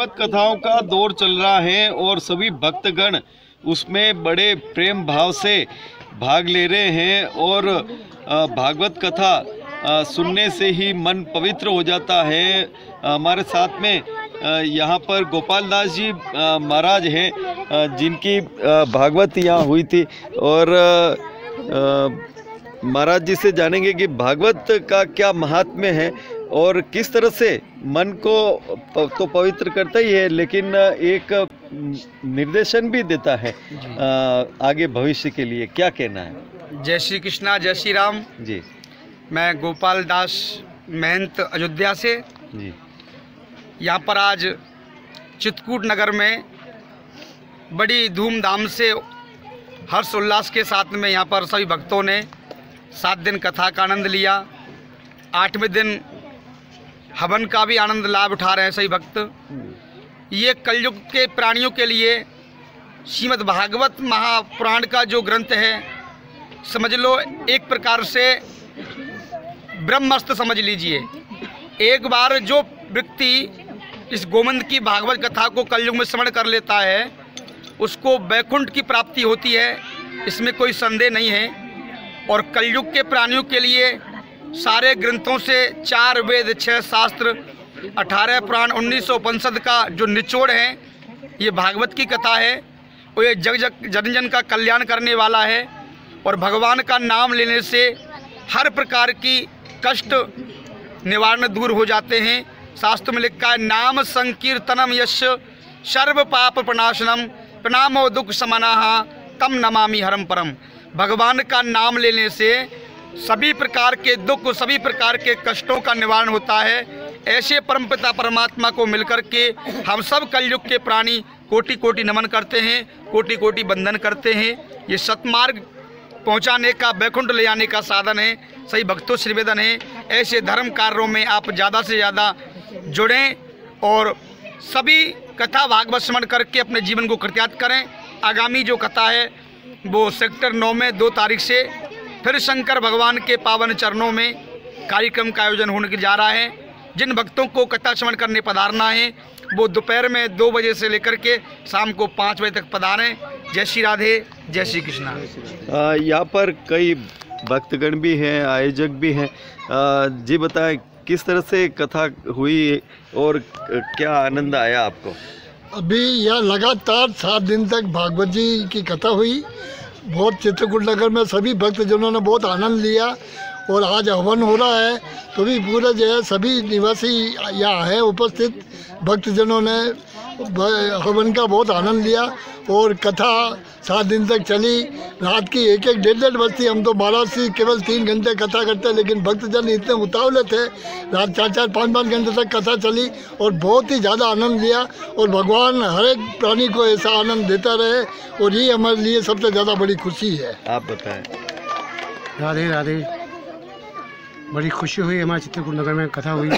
भागवत कथाओं का दौर चल रहा है और सभी भक्तगण उसमें बड़े प्रेम भाव से भाग ले रहे हैं और भागवत कथा सुनने से ही मन पवित्र हो जाता है। हमारे साथ में यहाँ पर गोपाल दास जी महाराज हैं जिनकी भागवत यहाँ हुई थी और महाराज जी से जानेंगे कि भागवत का क्या महात्म्य है और किस तरह से मन को तो पवित्र करता ही है लेकिन एक निर्देशन भी देता है आगे भविष्य के लिए। क्या कहना है? जय श्री कृष्णा, जय श्री राम जी। मैं गोपाल दास महंत अयोध्या से जी। यहाँ पर आज चित्रकूट नगर में बड़ी धूमधाम से हर्ष उल्लास के साथ में यहाँ पर सभी भक्तों ने 7 दिन कथा का आनंद लिया। 8वें दिन हवन का भी आनंद लाभ उठा रहे हैं सभी भक्त। ये कलयुग के प्राणियों के लिए श्रीमद् भागवत महापुराण का जो ग्रंथ है, समझ लो एक प्रकार से ब्रह्मास्त्र समझ लीजिए। एक बार जो व्यक्ति इस गोमंत की भागवत कथा को कलयुग में श्रवण कर लेता है उसको वैकुंठ की प्राप्ति होती है, इसमें कोई संदेह नहीं है। और कलयुग के प्राणियों के लिए सारे ग्रंथों से 4 वेद, 6 शास्त्र, 18 पुराण, 19 उपनिषद का जो निचोड़ है ये भागवत की कथा है। और ये जन जन का कल्याण करने वाला है और भगवान का नाम लेने से हर प्रकार की कष्ट निवारण दूर हो जाते हैं। शास्त्र में लिखा है, नाम संकीर्तनम यस्य सर्व पाप प्रणाशनम प्रणामो दुख समानाः तम नमामि हरम परम। भगवान का नाम लेने से सभी प्रकार के दुख, सभी प्रकार के कष्टों का निवारण होता है। ऐसे परमपिता परमात्मा को मिलकर के हम सब कलयुग के प्राणी कोटि कोटि नमन करते हैं, कोटि कोटि वंदन करते हैं। ये सतमार्ग पहुंचाने का, वैकुंठ ले जाने का साधन है। सही भक्तों से निवेदन है ऐसे धर्म कार्यों में आप ज़्यादा से ज़्यादा जुड़ें और सभी कथा भागवत श्रवण करके अपने जीवन को कृतार्थ करें। आगामी जो कथा है वो सेक्टर 9 में 2 तारीख से फिर शंकर भगवान के पावन चरणों में कार्यक्रम का आयोजन होने के जा रहा है। जिन भक्तों को कथा श्रवण करने पधारना है वो दोपहर में 2 बजे से लेकर के शाम को 5 बजे तक पधारें। जय श्री राधे, जय श्री कृष्णा। यहाँ पर कई भक्तगण भी हैं, आयोजक भी हैं। जी बताएं किस तरह से कथा हुई और क्या आनंद आया आपको? अभी यह लगातार 7 दिन तक भागवत जी की कथा हुई। बहुत चित्रकूट नगर में सभी भक्तजनों ने बहुत आनंद लिया और आज हवन हो रहा है तो भी पूरा जो है सभी निवासी यहाँ है उपस्थित भक्तजनों ने हवन का बहुत आनंद लिया और कथा 7 दिन तक चली। रात की 1-1, 1.5 बजती। हम तो महाराज से केवल 3 घंटे कथा करते हैं लेकिन भक्तजन इतने उतावले थे, रात 4-4, 5-5 घंटे तक कथा चली और बहुत ही ज़्यादा आनंद लिया। और भगवान हर एक प्राणी को ऐसा आनंद देता रहे और ये हमारे लिए सबसे ज़्यादा बड़ी खुशी है। आप बताएं। राधे राधे। बड़ी खुशी हुई हमारे चित्रकूट नगर में कथा हुई।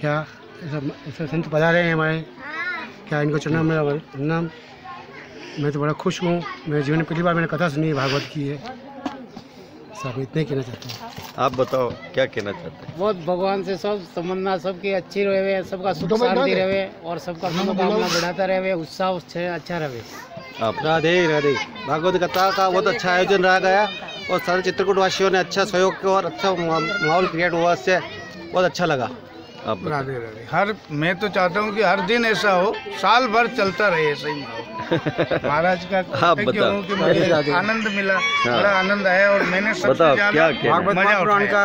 क्या ऐसा संत पधारे हैं हमारे, क्या इनको चुना मेरा नाम। मैं तो बड़ा खुश हूँ। मेरे जीवन में पहली बार मैंने कथा सुनी है, भागवत की है। सब इतने कहना चाहता हूँ। आप बताओ क्या कहना चाहते हैं? बहुत भगवान से सब तमन्ना सबकी अच्छी रहे, सबका सुख शांति रहे और सबका मनोकामना बढ़ाता रहे, उत्साह अच्छा रहे। आप? राधे राधे। भागवत कथा का बहुत अच्छा आयोजन रहा गया और सारे चित्रकूट वासियों ने अच्छा सहयोग किया और अच्छा माहौल क्रिएट हुआ, इससे बहुत अच्छा लगा। राधे राधे। मैं तो चाहता हूँ कि हर दिन ऐसा हो, साल भर चलता रहे ऐसा ही महाराज का। आप बताओ। कि मुझे आनंद मिला, बड़ा आनंद आया और मैंने सबसे ज्यादा भागवत महापुराण का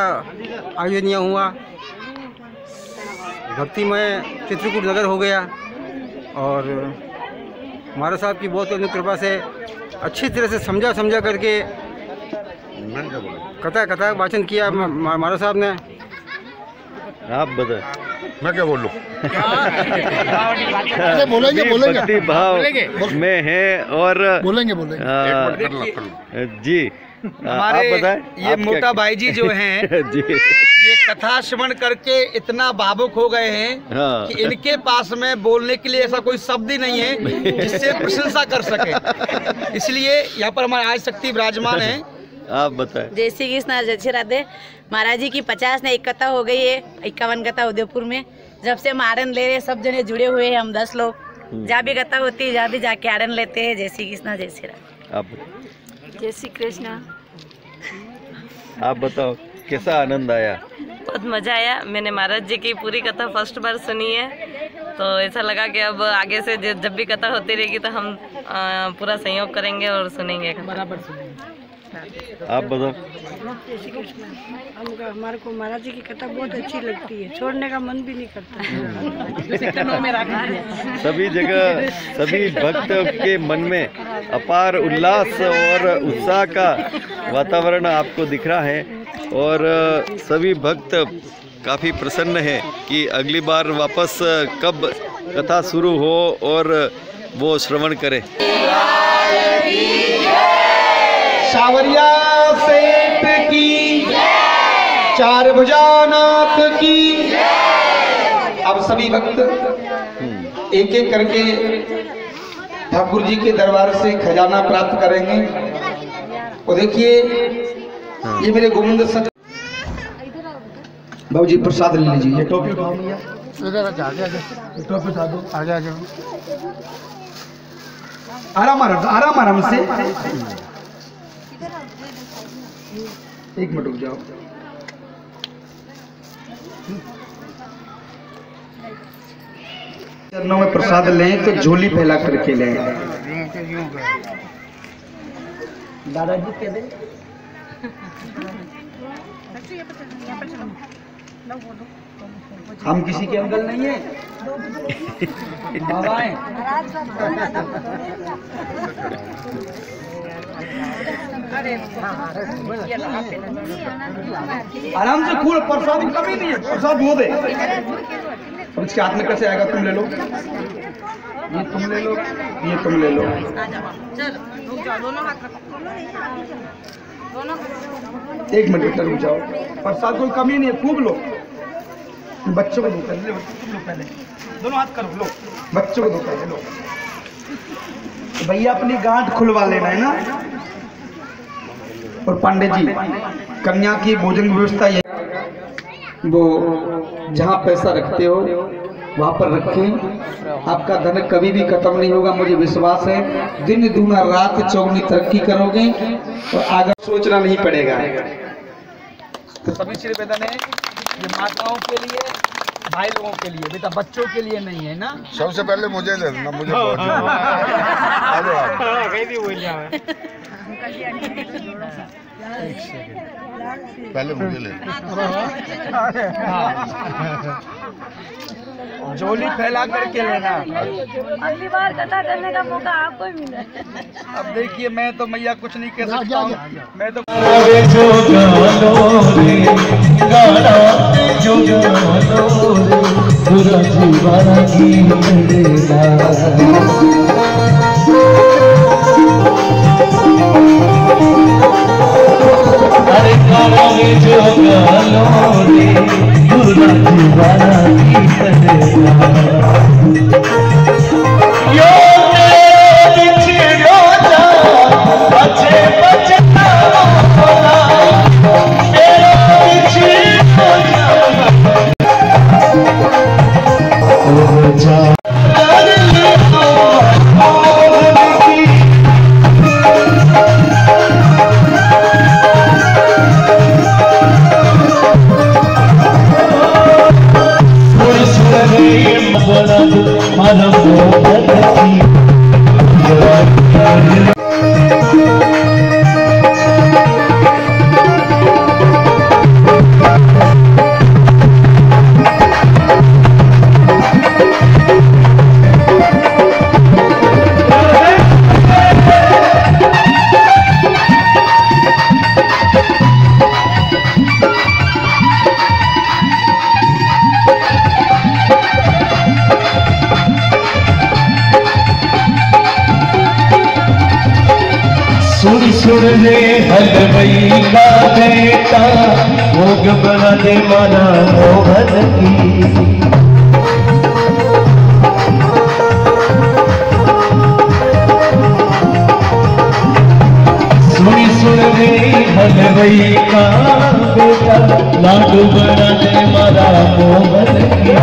आयोजन यहाँ हुआ। भक्तिमय चित्रकूट नगर हो गया और महाराज साहब की बहुत कृपा से अच्छी तरह से समझा करके कथा वाचन किया महाराज साहब ने। आप बताएं। मैं क्या बोलूं? बोलेंगे भक्ति भाव में है और बोलेंगे जी। हमारे आप बताएं। ये मोटा भाई जी जो हैं जी, ये कथा श्रवण करके इतना भावुक हो गए हैं कि इनके पास में बोलने के लिए ऐसा कोई शब्द ही नहीं है जिससे प्रशंसा कर सके। इसलिए यहाँ पर हमारे आज शक्ति विराजमान है। आप बताएं। जय श्री कृष्ण, जय श्री राधे। महाराज जी की 50 ने 1 कथा हो गई है, 51 कथा उदयपुर में। जब से हम आरन ले रहे सब जने जुड़े हुए हैं, हम 10 लोग जहाँ भी कथा होती है जहाँ भी जाके आरन लेते हैं। जय श्री कृष्णा, जय श्री राम। आप जय श्री कृष्णा। आप बताओ कैसा आनंद आया? बहुत मज़ा आया। मैंने महाराज जी की पूरी कथा फर्स्ट बार सुनी है, तो ऐसा लगा कि अब आगे से जब भी कथा होती रहेगी तो हम पूरा सहयोग करेंगे और सुनेंगे, बराबर सुनेंगे। आप बताओ। हमारे को महाराज जी की कथा बहुत अच्छी लगती है, छोड़ने का मन भी नहीं करता। सभी जगह सभी भक्त के मन में अपार उल्लास और उत्साह का वातावरण आपको दिख रहा है और सभी भक्त काफ़ी प्रसन्न है कि अगली बार वापस कब कथा शुरू हो और वो श्रवण करें। सावरिया सेठ की, चार भुजानाथ की। अब सभी भक्त एक एक करके ठाकुर जी के दरबार से खजाना प्राप्त करेंगे। और देखिए ये मेरे गोविंद सच बाबू जी प्रसाद ले लीजिए। ये टोपी उठाओ भैया, टोपी उठा दो, आ जाओ। आराम आराम आराम आराम से, एक मिनट रुक जाओ। चरणों में प्रसाद लें तो झोली फैला करके लें। दादाजी कह दें हम किसी के अंकल नहीं है, बाबा हैं। आराम से खूब, प्रसाद की कमी नहीं है, प्रसाद वो दे। अब इसके हाथ में कैसे आएगा? तुम ले लो, ये तुम ले लो, ये तुम ले लो। एक मिनट रुक जाओ, प्रसाद कोई कमी नहीं है, खूब लो। बच्चों को दो पहले, पहले दोनों हाथ करो, लो बच्चों को दो पहले, लो। भैया अपनी गांठ खुलवा लेना है ना। और पांडे जी, कन्या की भोजन व्यवस्था ये, वो जहाँ पैसा रखते हो वहाँ पर रखें। आपका धन कभी भी खत्म नहीं होगा, मुझे विश्वास है। दिन दूना रात चौगुनी तरक्की करोगे और आगे सोचना नहीं पड़ेगा। तो सभी श्री वेदन है, ये माताओं के लिए, भाई लोगों के लिए, बेटा बच्चों के लिए नहीं है ना। सबसे पहले मुझे दे देना, मुझे पहले मुझे ले झोली फैला करके लेना। अगली बार कथा करने का मौका आपको ही मिला। अब देखिए मैं तो मैया कुछ नहीं कह सकता हूँ, मैं तो सुर रे हलवई का बेटा, भोग बना दे मना मोहन की। सुन रे हलवई का बेटा, लाडू बना दे मना मोहन की।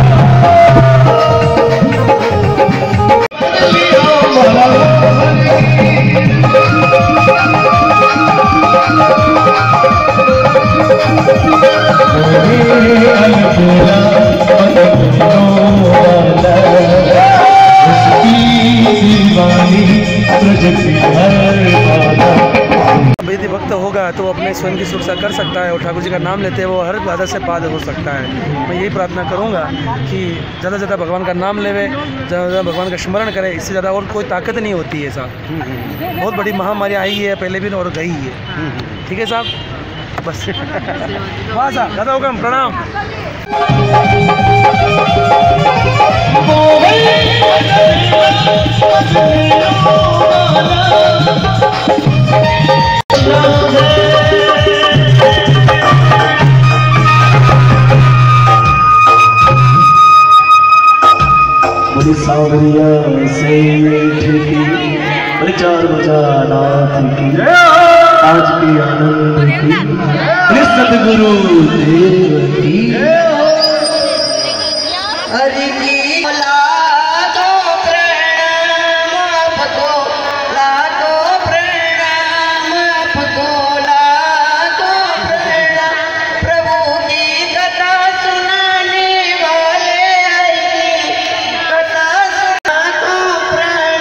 यदि भक्त होगा तो वो अपने स्वयं की सुरक्षा कर सकता है और ठाकुर जी का नाम लेते हैं वो हर बाधा से पार हो सकता है। मैं यही प्रार्थना करूंगा कि ज़्यादा से ज़्यादा भगवान का नाम लेवे, ज़्यादा ज़्यादा भगवान का स्मरण करे, इससे ज़्यादा और कोई ताकत नहीं होती है साहब। बहुत बड़ी महामारी आई है पहले भी और गई है। ठीक है साहब, बस वाह साहब, दादा हुक्म, प्रणाम। बड़ी सावरिया से ठेकी बड़ी चार बजा नाथ की आज की आनंद की सतगुरु देव की हरि की लाखो प्रणाम आपको, लाखो प्रणाम आपको, लाखो प्रणाम। प्रभु की कथा सुनाने वाले कथा सुनाको प्रणाम।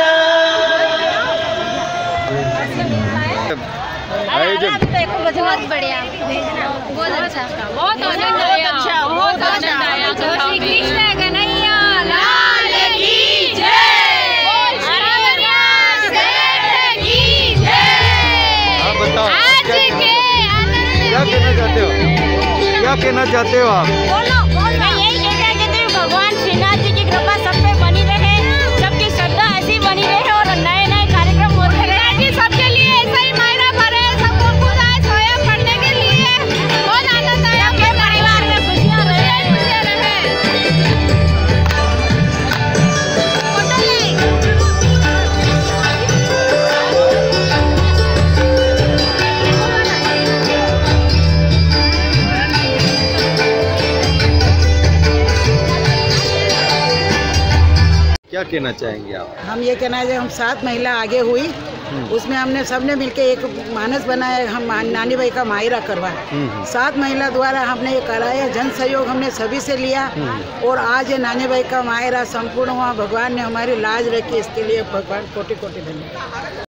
बहुत बढ़िया, बहुत अच्छा, बहुत अच्छा, बहुत अच्छा। श्री कृष्ण कन्हैया लाल की जय, की जय। बताओ आज के क्या कहना चाहते हो, क्या कहना चाहते हो आप? मैं यही कहना चाहती हूँ भगवान श्रीनाथ जी की कृपा सब पे बनी रहे, सबकी श्रद्धा ऐसी बनी रहे और नए नए कार्यक्रम होते रहे, सबके लिए ऐसा ही मायना भरे, सबको खुद आए सहयोग करने के लिए बहुत आनंद आया। आपके परिवार में खुशियाँ रहे, खुशियाँ रहे। क्या कहना चाहेंगे आप? हम ये कहना है हम 7 महिला आगे हुई, उसमें हमने सबने मिलके एक मानस बनाया, हम नानी भाई का मायरा करवाया। 7 महिला द्वारा हमने ये कराया, जन सहयोग हमने सभी से लिया और आज ये नानी भाई का मायरा संपूर्ण हुआ। भगवान ने हमारी लाज रखी, इसके लिए भगवान कोटि कोटि धन्यवाद।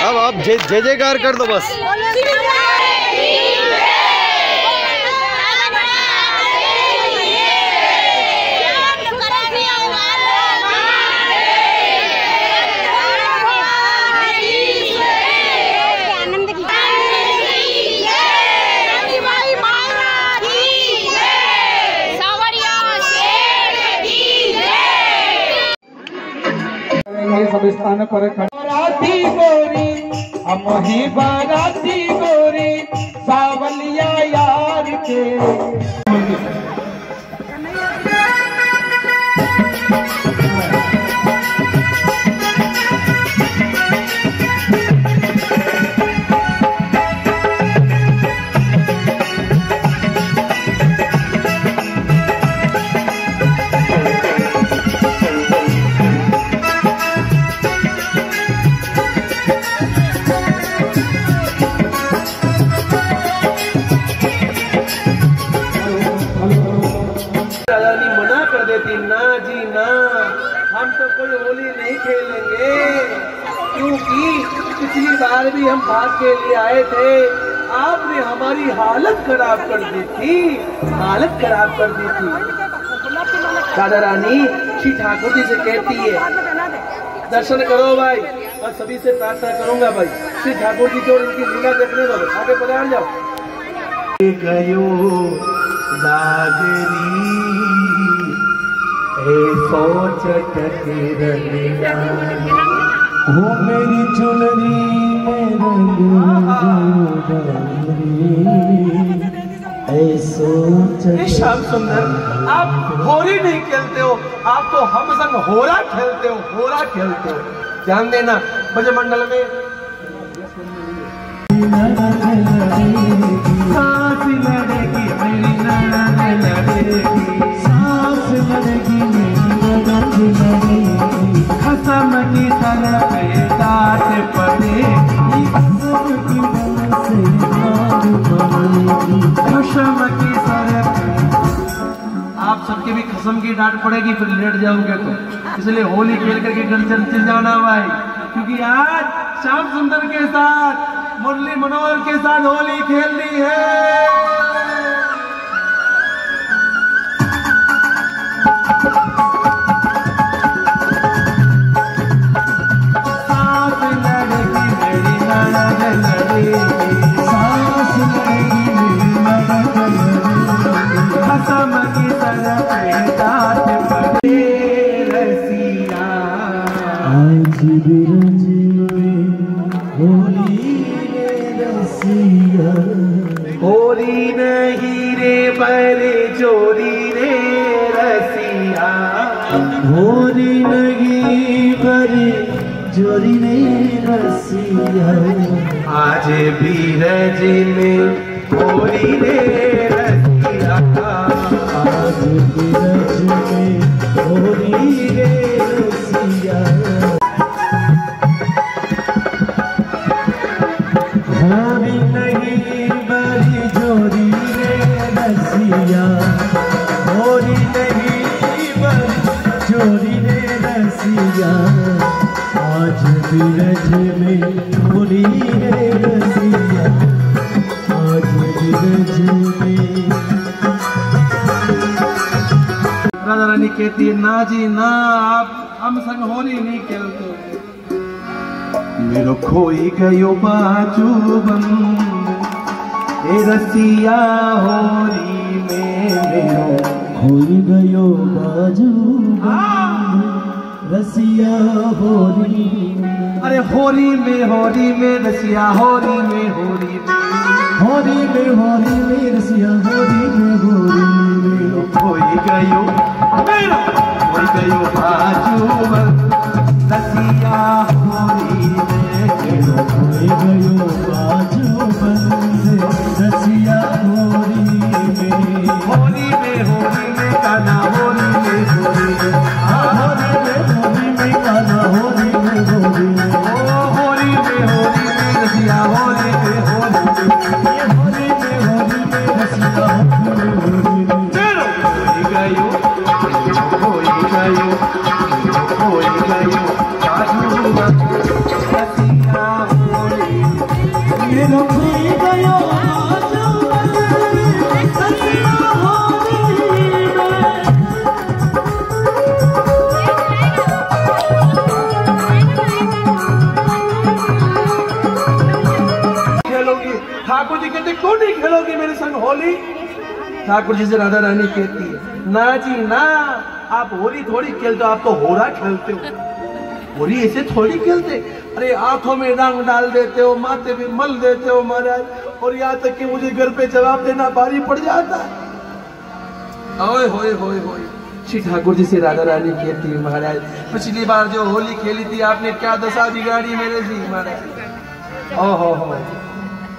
अब आप जय जयकार कर दो बस। सावरिया और स्थान पर बाराती गोरी हम ही बाराती गोरी सावलिया यार के। ना जी ना, हम तो कोई होली नहीं खेलेंगे, क्योंकि पिछली बार भी हम भाग के लिए आए थे, आपने हमारी हालत खराब कर दी थी, हालत खराब कर दी थी। राधा रानी श्री ठाकुर जी से कहती है दर्शन करो भाई, और सभी से प्रार्थना करूंगा भाई, श्री ठाकुर जी को उनकी लीला देखने दो, आगे पधार जाओ। गयो दागरी सोच रंगिया हो मेरी चुनरी में रंग श्याम सुंदर, आप होली नहीं खेलते हो, आप तो हम संग होरा खेलते हो, होरा खेलते हो। ध्यान देना भजमंडल में सांस लड़ेगी मेरी नैन लड़ेगी, सांस लड़ेगी खसम की तरह पे दांत पड़ेगी, खसम की तरह आप सबके भी खसम की डांट पड़ेगी, फिर लेट जाओगे तो, इसलिए होली खेल करके घर चल जाना भाई, क्योंकि आज श्याम सुंदर के साथ मुरली मनोहर के साथ होली खेलनी है। होली नहीं रे बरे चोरी रे रसिया, होली नहीं बरे चोरी रे रसिया, आज बीरज में होली रे रसिया, आज बीरज में होली रे रसिया, होली नहीं बरी जोरी रे रसिया, होली नहीं बरी जोरी रे रसिया, आज बीरज में होली रे रसिया, आज बीरज में। राधा रानी कहती है ना जी ना, आप हम संग होली नहीं खेलते। मेरो खोई गयो बाजू बंद ए रसिया होली में, मेरो खोई गयो बाजू बंद रसिया होली में। अरे होली में रसिया, होली में होली में, होली में रसिया, होली में खोई गयो मेरो खोई गयो बाजू बंद रसिया होली में, मेरो खोई गयो बाजू बंद रसिया होली में। होली में गाना, होली में होली में गाना, होली में होली में, होली में रसिया, होली में होली में रसिया होली में। ठाकुर जी कहते क्यों नहीं खेलोगी मेरे संग होली? ठाकुर जी से राधा रानी कहती है ना जी ना, आप होली थोड़ी खेलते हो, आप तो होरा खेलते हो। और ये ऐसे थोड़ी खेलते, अरे आंखों में रंग डाल देते हो, माथे पे मल देते हो महाराज, और यहाँ तक कि मुझे घर पे जवाब देना भारी पड़ जाता। ओए होए होए होए, श्री ठाकुर जी से राधा रानी कहती है महाराज, पिछली बार जो होली खेली थी आपने क्या दशा बिगाड़ी मेरे जी महाराज। ओहो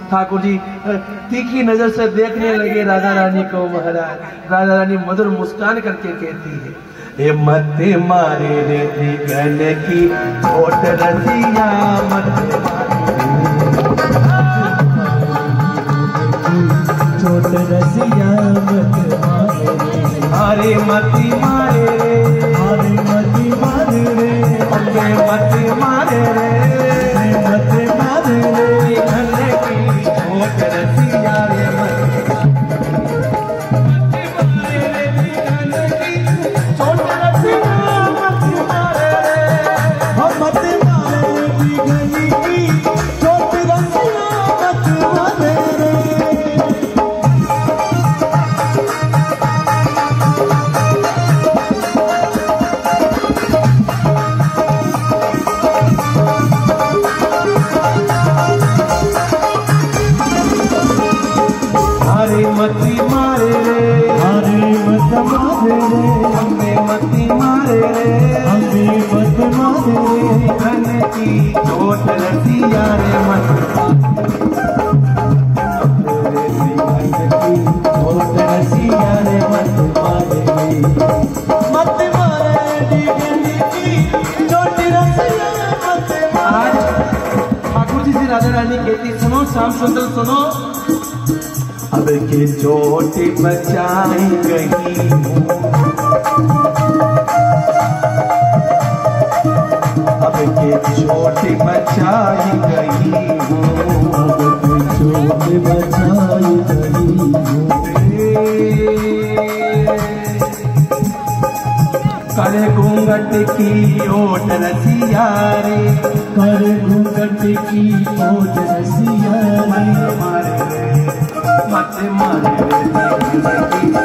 ठाकुर जी तीखी नजर से देखने लगे राधा रानी को महाराज। राधा रानी मधुर मुस्कान करके कहती है, ए मत मारे रे दिगन की ओट रसिया, मत छोट रसिया मत मारे, अरे मत मारे रे, अरे मत मारे रे, अरे मत मारे रे, मत मारे रे दिगन की ओट रसिया रे, मती मारे रे, अरे मत मारे रे, हमें मती मारे रे, हमें मत मारे रे, धन की चोट रसिया रे, मत चोट रसिया रे, मत मारे रे, मत मारे की चोट रसिया मत मारे। ठाकुर जी से राधा रानी कहती, सुनो श्याम सुंदर सुनो, अब के चोट बचाई गई हूँ, अब के चोट बचाई गई हूँ, अब के चोट बचाई गई हूँ, कर घूंघट की ओट रसिया रे, कर घूंघट की ओट रसिया रे, मारे रे मत मारे रे,